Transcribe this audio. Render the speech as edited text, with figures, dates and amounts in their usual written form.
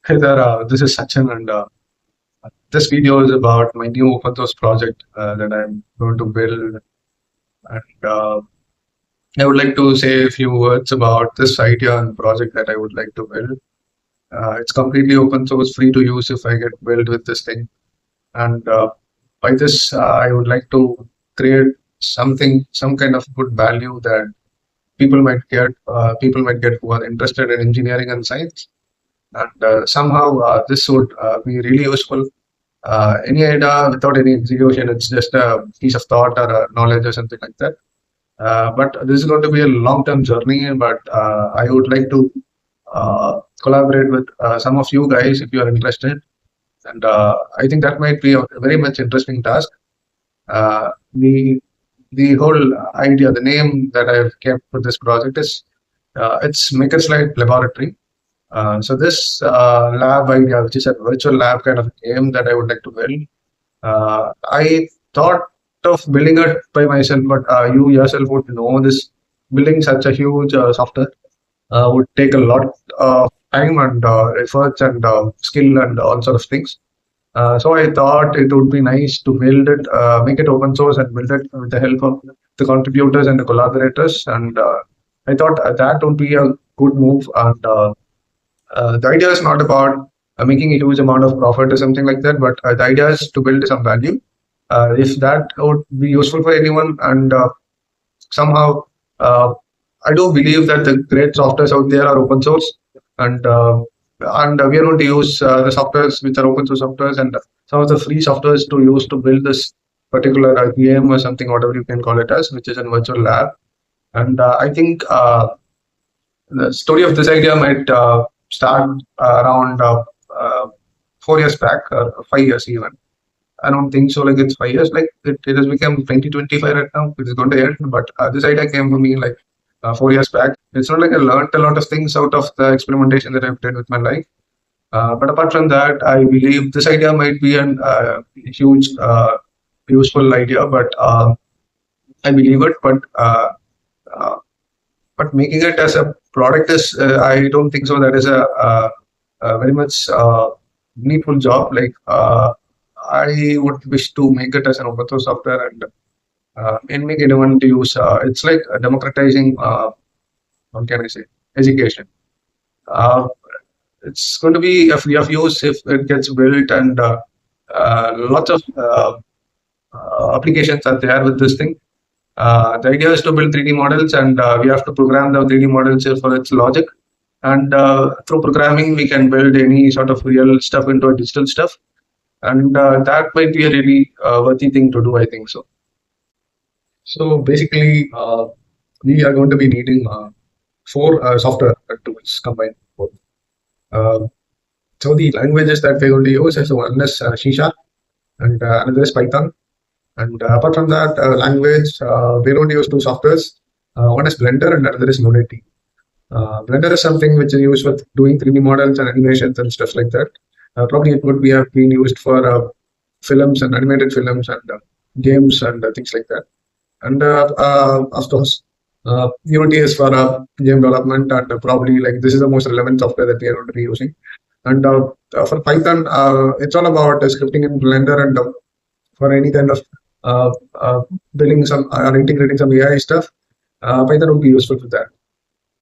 Hey there, this is Sachin, and this video is about my new open source project that I'm going to build. And I would like to say a few words about this idea and project that I would like to build. It's completely open source, free to use if I get built with this thing. And by this, I would like to create something, some kind of good value that people might get who are interested in engineering and science. And somehow this would be really useful. Any idea without any execution, it's just a piece of thought or a knowledge or something like that. But this is going to be a long-term journey. But I would like to collaborate with some of you guys if you are interested. And I think that might be a very much interesting task. Uh, the the whole idea, the name that I've kept for this project is it's Makerslite Laboratory. So this lab idea, which is a virtual lab kind of game that I would like to build, I thought of building it by myself, but you yourself would know this building such a huge software would take a lot of time and efforts and skill and all sort of things. So I thought it would be nice to build it, make it open source and build it with the help of the contributors and the collaborators. And I thought that would be a good move. And the idea is not about making a huge amount of profit or something like that, but the idea is to build some value. If that would be useful for anyone, and somehow I do believe that the great softwares out there are open source, and we are going to use the softwares which are open source softwares and some of the free softwares to use to build this particular game or something, whatever you can call it as, which is a virtual lab. And I think the story of this idea might start around 4 years back or 5 years even. I don't think so. Like it's 5 years. Like it has become 2025 right now. It is going to end. But this idea came to me like 4 years back. It's not like I learned a lot of things out of the experimentation that I've done with my life. But apart from that, I believe this idea might be an huge, useful idea. But I believe it. But making it as a product is, I don't think so. That is a very much needful job. Like I would wish to make it as an open source software and make anyone to use. It's like democratizing. What can I say? Education. Uh, it's going to be a free of use if it gets built, and lots of applications are there with this thing. The idea is to build 3D models, and we have to program the 3D models for its logic. And through programming, we can build any sort of real stuff into a digital stuff. And that might be a really worthy thing to do, I think so. So basically, we are going to be needing 4 software tools combined. Uh, so the languages that we're going to use is one is C#, and another is Python. And apart from that language, we're going to use 2 softwares. One is Blender and another is Unity. Blender is something which is used with doing 3D models and animations and stuff like that. Probably it would be have been used for films and animated films and games and things like that. And of course, Unity is for game development, and probably like this is the most relevant software that we are going to be using. And for Python, it's all about scripting in Blender, and for any kind of building some or integrating some AI stuff, Python would be useful for that.